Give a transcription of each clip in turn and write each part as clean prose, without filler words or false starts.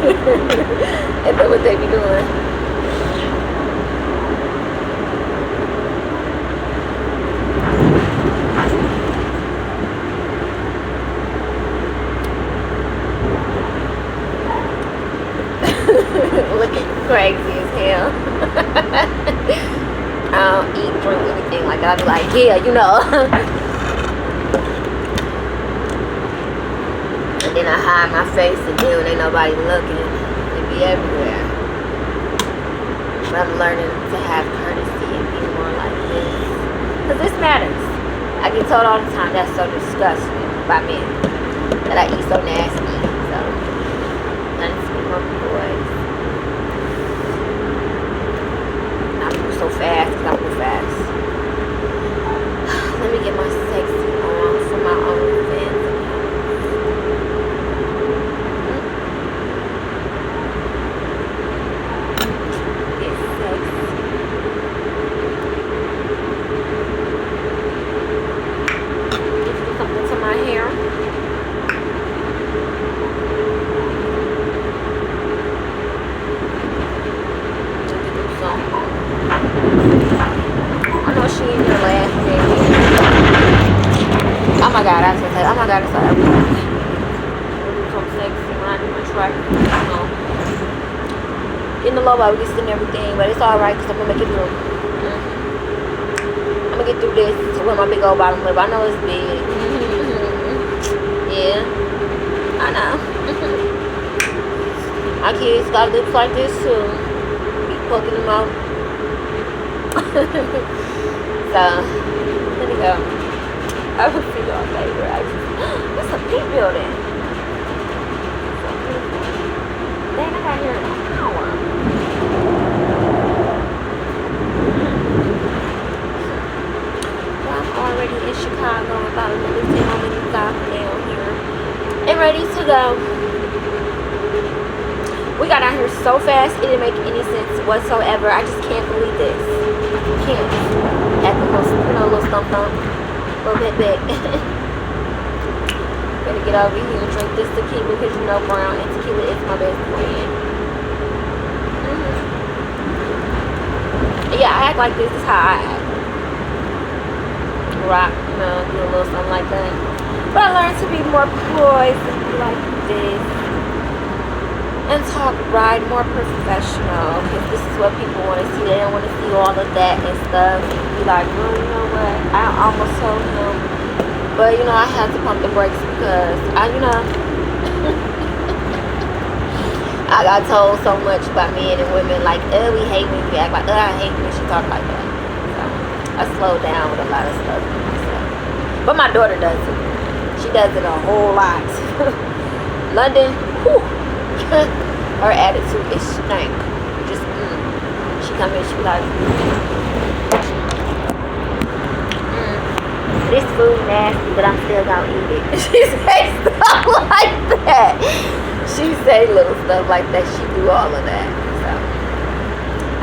And then what they be doing. Looking crazy as hell. I don't eat, drink, anything like that. I be like, yeah, you know. And then I hide my face, and then when ain't nobody looking, it be everywhere. But I'm learning to have courtesy and be more like this. Because this matters. I get told all the time that's so disgusting by men. That I eat so nasty. So, learn to be more boys. I move so fast because I move fast. Let me get my sexy on for my own fans. Oh my god, I was gonna say, oh my god, it's like so sexy when I do my track. You know, getting the low August and everything, but it's alright because I'm gonna make it through. I'm gonna get through this to wear my big old bottom lip. I know it's big. Yeah, I know. My kids got lips like this too. Be poking them out. So, let me go. I will see y'all later. It's a pink building. Dang, I got here in an hour. Well, I'm already in Chicago, about another 10 minutes out down here. And ready to go. We got out here so fast, it didn't make any sense whatsoever. I just can't believe this. Can't. At the most, little stump. A little bit big. Gonna get over here and drink this tequila because you know brown and tequila is my best friend. Yeah, I act like this is how I act. Rock, do a little something like that. But I learned to be more poised and be like this. And talk right, more professional. Because this is what people want to see. They don't want to see all of that and stuff. Be like, well, you know what? I almost told him. But, I had to pump the brakes because I got told so much by men and women. Like, we hate when you act like, I hate when she talk like that. So, I slowed down with a lot of stuff. But my daughter does it. She does it a whole lot. London, whew. Her attitude is stank. Just, she come in, she be like, this food nasty, but I'm still gonna eat it. She say stuff like that. She say little stuff like that. She do all of that. So,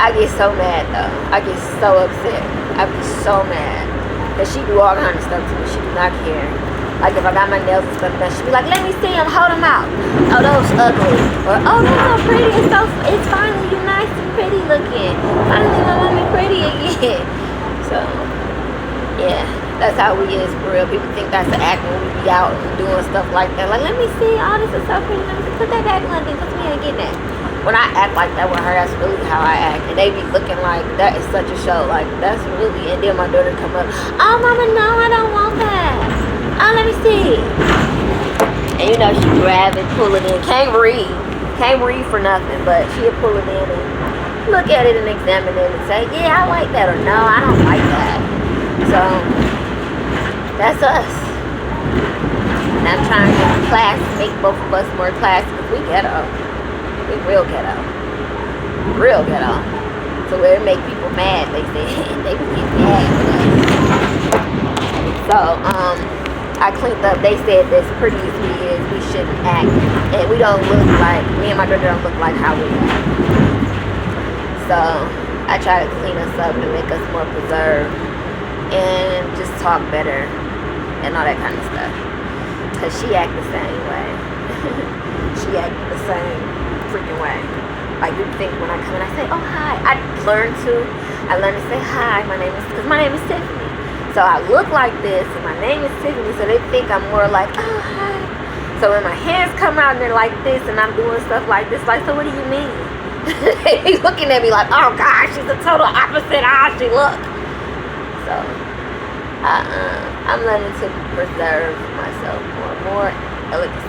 I get so mad though. I get so upset. I be so mad. Because she do all kind of stuff to me. She do not care. Like if I got my nails and stuff done, she be like, let me see them, hold them out. Oh, those ugly. Or, oh, they're so pretty. It's finally you nice and pretty looking. Finally my mommy pretty again. So, yeah, that's how we is for real. People think that's the act when we be out and doing stuff like that. Like, let me see, oh, this is so pretty. Let me see, put that back in London because we ain't getting that. When I act like that with her, that's really how I act. And they be looking like, that is such a show. Like, that's really, and then my daughter come up, oh, mama, no, I don't want that. Oh, let me see. And she grab it, pull it in. Can't read for nothing, but she'll pull it in and look at it and examine it and say, yeah, I like that, or no, I don't like that. So, that's us. And I'm trying to make both of us more classy because we ghetto. We real ghetto. Real ghetto. So where it make people mad, they say, they get mad with us. So, I cleaned up. They said as pretty as we is, we shouldn't act. And we don't look like, me and my daughter don't look like how we act. So, I try to clean us up and make us more preserved. And just talk better. And all that kind of stuff. Because she act the same way. She act the same freaking way. Like, you think when I come in, I say, oh, hi. I learned to say, hi, my name is Tiffany. So I look like this, and my name is Tiffany, so they think I'm more like, oh, hi. So when my hands come out and they're like this, and I'm doing stuff like this, like, so what do you mean? They be looking at me like, oh, gosh, she's the total opposite of how she look. So, I'm learning to preserve myself more elegancy.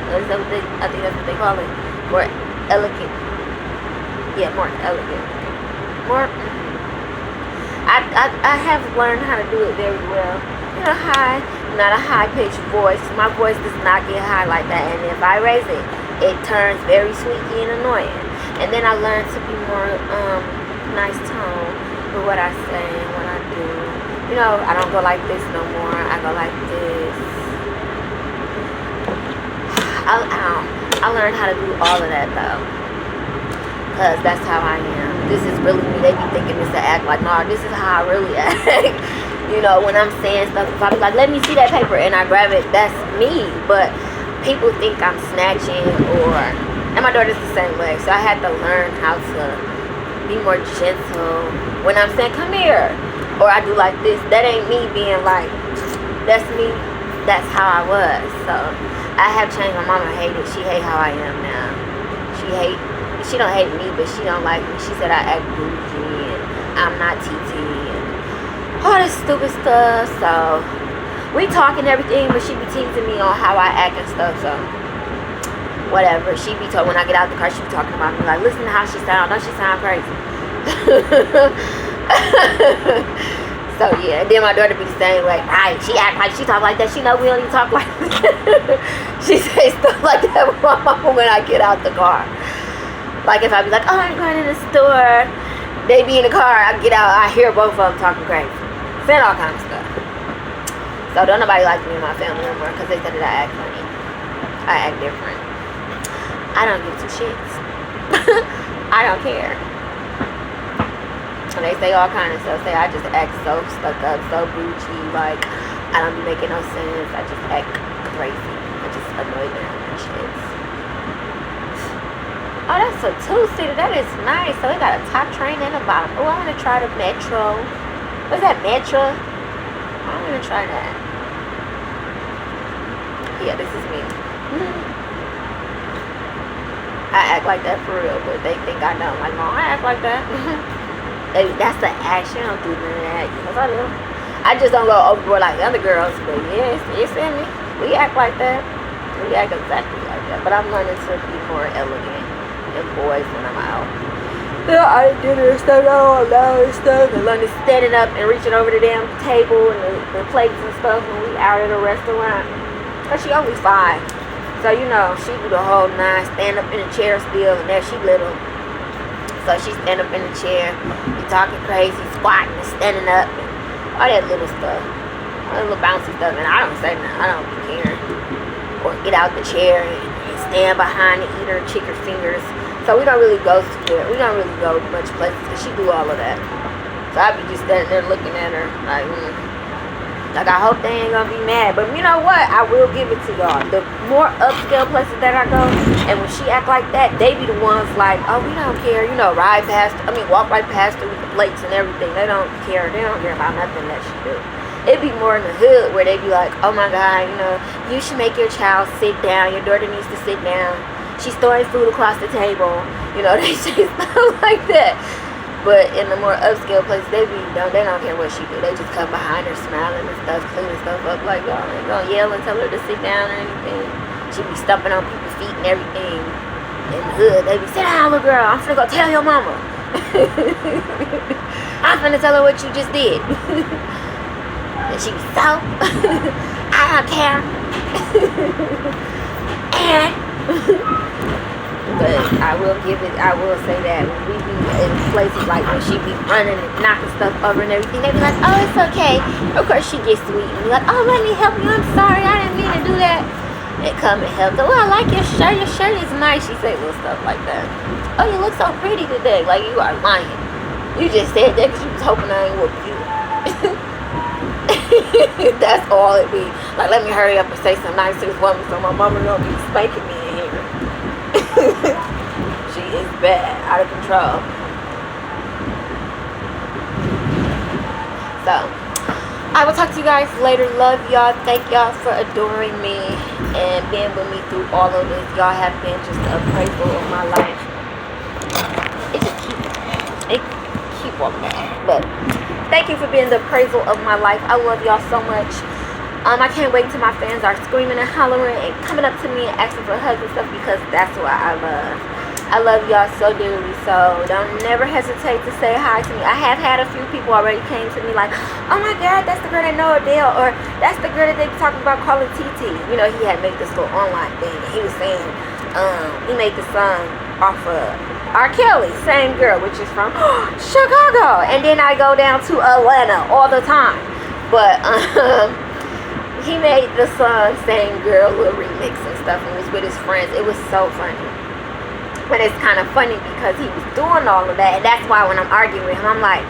I think that's what they call it. More elegant. Yeah, more elegant. More. I have learned how to do it very well. You know, high, not a high-pitched voice. My voice does not get high like that. And if I raise it, it turns very squeaky and annoying. And then I learned to be more nice tone with what I say and what I do. You know, I don't go like this no more. I go like this. I learned how to do all of that though, because that's how I am. This is really me. They be thinking this to act like, no, this is how I really act. You know, when I'm saying stuff, if I be like, let me see that paper, and I grab it, that's me. But people think I'm snatching, and my daughter's the same way. So I had to learn how to be more gentle when I'm saying, come here, or I do like this. That ain't me being like, that's me. That's how I was. So I have changed. My mama hated. She hate how I am now. She don't hate me, but she don't like me. She said I act bougie and I'm not TT and all this stupid stuff. So we talk and everything, but she be teasing me on how I act and stuff. So whatever. She be told when I get out the car, she be talking about me like, listen to how she sound. Don't she sound crazy? So yeah, and then my daughter be the same way. Right, she act like she talk like that. She know we don't even talk like that. She say stuff like that with my mama when I get out the car. Like if I be like, oh, I'm going to the store, they be in the car, I get out, I hear both of them talking crazy, saying all kinds of stuff. So don't nobody like me in my family anymore because they said that I act funny. I act different. I don't give two shits. I don't care. And they say all kinds of stuff. Say I just act so stuck up, so bougie, like I don't be making no sense. I just act crazy. I just annoy them and shit. Oh, that's a two-seater. That is nice. So it got a top train and a bottom. Oh, I want to try the Metro. What's that, Metro? I'm going to try that. Yeah, this is me. I act like that for real, but they think I don't. Like, no, I act like that. That's the action. I don't do none of that. Yes, I do. I just don't go overboard like the other girls. But yes, you see me? We act like that. We act exactly like that. But I'm learning to be more elegant than boys when I'm out. Yeah, I did dinner and stuff. All that stuff. And learning standing up and reaching over the damn table and the plates and stuff when we out at a restaurant. But she only 5. So, you know, she do the whole 9, stand up in a chair still, and there she little. So she stand up in the chair, be talking crazy, squatting and standing up, and all that little stuff. All that little bouncy stuff, and I don't say nothing. I don't be caring. Or get out the chair and stand behind and eat her chicken fingers. So we don't really go much places, because she do all of that. So I be just standing there looking at her, like, Like, I hope they ain't gonna be mad. But you know what? I will give it to y'all. The more upscale places that I go, and when she act like that, they be the ones like, oh, we don't care. You know, walk right past her with the plates and everything. They don't care. They don't care about nothing that she do. It be more in the hood where they be like, oh my God, you know, you should make your child sit down. Your daughter needs to sit down. She's throwing food across the table. You know, they say stuff like that. But in the more upscale places, they don't care what she do. They just come behind her smiling and stuff, cleaning stuff up. Like, y'all ain't gonna yell and tell her to sit down or anything. She be stumping on people's feet and everything. In the hood, they be, sit down, little girl. I'm finna go tell your mama. I'm finna tell her what you just did. And she be, so? I don't care. And... But I will say that when we be in places like when she be running and knocking stuff over and everything, they be like, oh, it's okay. Of course she gets sweet and be like, oh, let me help you. I'm sorry. I didn't mean to do that. They come and help her. Oh, I like your shirt. Your shirt is nice. She say little stuff like that. Oh, you look so pretty today. Like, you are lying. You just said that because you was hoping I ain't whoop you. That's all it be. Like, let me hurry up and say some nice to this woman so my mama don't be spanking me in here. bad, out of control. So, I will talk to you guys later. Love y'all. Thank y'all for adoring me and being with me through all of this. Y'all have been just an appraisal of my life. It keep on that. But thank you for being the appraisal of my life. I love y'all so much. I can't wait till my fans are screaming and hollering and coming up to me and asking for hugs and stuff, because that's what I love. I love y'all so dearly, so don't never hesitate to say hi to me. I have had a few people already came to me like, oh my God, that's the girl that know Adele, or that's the girl that they be talking about calling TT. You know, he had made this little online thing, and he was saying, he made the song off of R. Kelly, same girl, which is from Chicago. And then I go down to Atlanta all the time. But he made the song Same Girl, little remix and stuff, and was with his friends. It was so funny. But it's kind of funny because he was doing all of that, and that's why when I'm arguing with him, I'm like,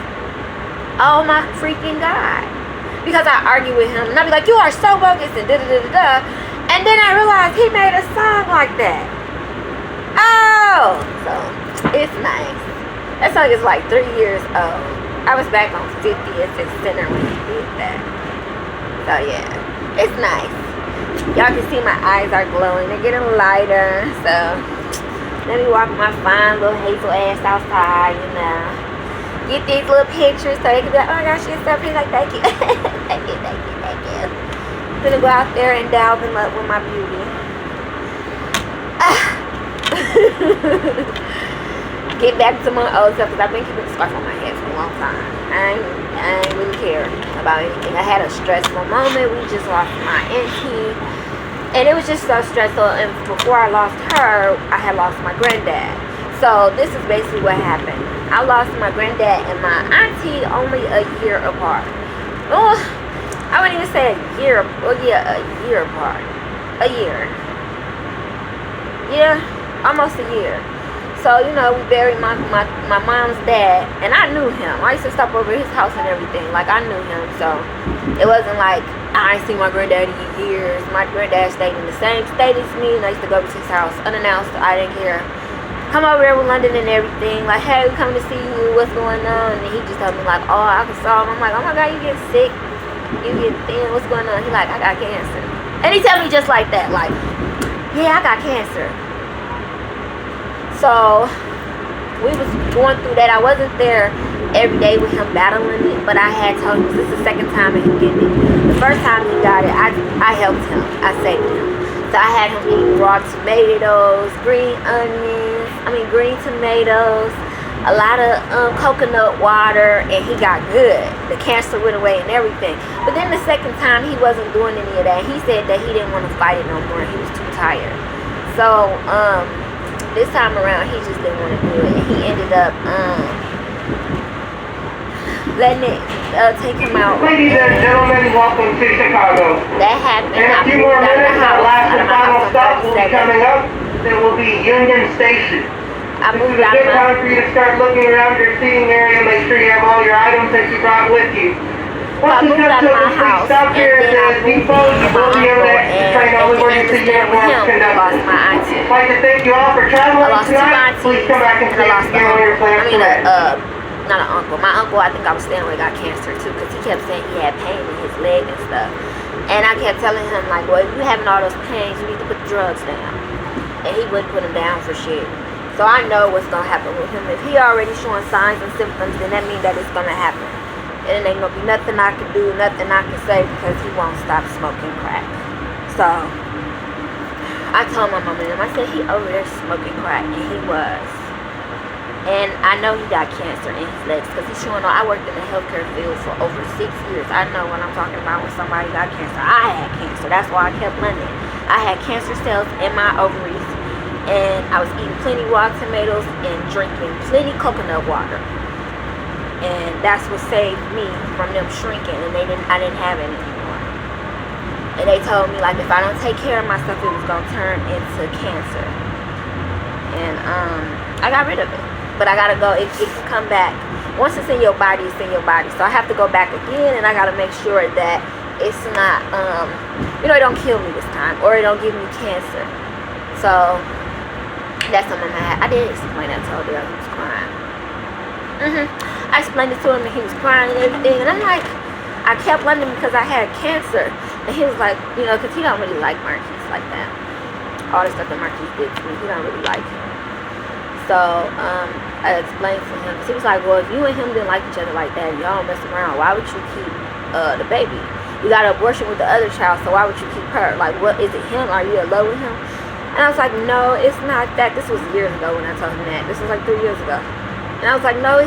oh my freaking God. Because I argue with him, and I'll be like, you are so bogus, and da-da-da-da-da. And then I realized he made a song like that. Oh! So, it's nice. That song is like 3 years old. I was back on 50th and Center when he did that. So, yeah. It's nice. Y'all can see my eyes are glowing. They're getting lighter. So, let me walk my fine little hazel ass outside, you know. Get these little pictures so they can be like, oh my gosh, she's so pretty. Like, thank you. Thank you, thank you, thank you. I'm gonna go out there and douse them up with my beauty. Get back to my old stuff, because I've been keeping the scarf on my head for a long time. I ain't really care about anything. I had a stressful moment. We just lost my auntie, and it was just so stressful. And before I lost her, I had lost my granddad. So this is basically what happened. I lost my granddad and my auntie only a year apart. Oh, I wouldn't even say a year. Well, yeah, a year apart. A year. Yeah, almost a year. So, you know, we buried my mom's dad, and I knew him. I used to stop over at his house and everything. Like, I knew him, so it wasn't like I ain't seen my granddaddy in years. My granddad stayed in the same state as me, and I used to go to his house unannounced. I didn't care. Come over there with London and everything. Like, hey, we coming to see you. What's going on? And he just told me, like, oh, I can solve. I'm like, oh my God, you get sick. You get thin. What's going on? He like, I got cancer. And he tell me just like that, like, yeah, I got cancer. So we was going through that. I wasn't there every day with him battling it, but I had told him, this is the second time of him getting it. The first time he got it, I helped him. I saved him. So I had him eat raw tomatoes, green tomatoes, a lot of coconut water, and he got good. The cancer went away and everything. But then the second time, he wasn't doing any of that. He said that he didn't want to fight it no more. He was too tired. So this time around, he just didn't want to do it. And he ended up letting it take him out. Ladies and gentlemen, welcome to Chicago. That happened. In a few more minutes, our last and final stop will be coming up. It will be Union Station. I This moved is a out good of my... time for you to start looking around your seating area. Make sure you have all your items that you brought with you. Once you come to a complete stop here at the depot, you will be able to exit the train only where you see uniforms conducted. I'd like to thank you all for traveling tonight. Please come back and see us again when your plans are ready. Not an uncle. My uncle, I think I was staying with, got cancer too, because he kept saying he had pain in his leg and stuff. And I kept telling him, like, well, if you're having all those pains, you need to put the drugs down. And he wouldn't put them down for shit. So I know what's going to happen with him. If he already showing signs and symptoms, then that means that it's going to happen. And it ain't going to be nothing I can do, nothing I can say, because he won't stop smoking crack. So I told my mom and him, I said, he over there smoking crack. And he was. And I know he got cancer in his legs, because he's showing, I worked in the healthcare field for over 6 years. I know what I'm talking about when somebody got cancer. I had cancer. That's why I kept running. I had cancer cells in my ovaries, and I was eating plenty raw tomatoes and drinking plenty coconut water. And that's what saved me from them shrinking, and I didn't have any anymore. And they told me, like, if I don't take care of myself, it was going to turn into cancer. And I got rid of it. But I gotta go, it can come back. Once it's in your body, it's in your body. So I have to go back again, and I gotta make sure that it's not, it don't kill me this time, or it don't give me cancer. So That's something I did explain that to her. He was crying. I explained it to him and he was crying and everything. And I'm like, I kept letting him because I had cancer. And he was like, you know, because he don't really like Marquise like that. All the stuff that Marquise did to me, he don't really like him. So, I explained to him. He was like, well, if you and him didn't like each other like that, y'all don't mess around, why would you keep the baby? You got an abortion with the other child, so why would you keep her? Like, what, is it him? Are you in love with him? And I was like, no, it's not that. This was years ago when I told him that. This was like 3 years ago. And I was like, no, it's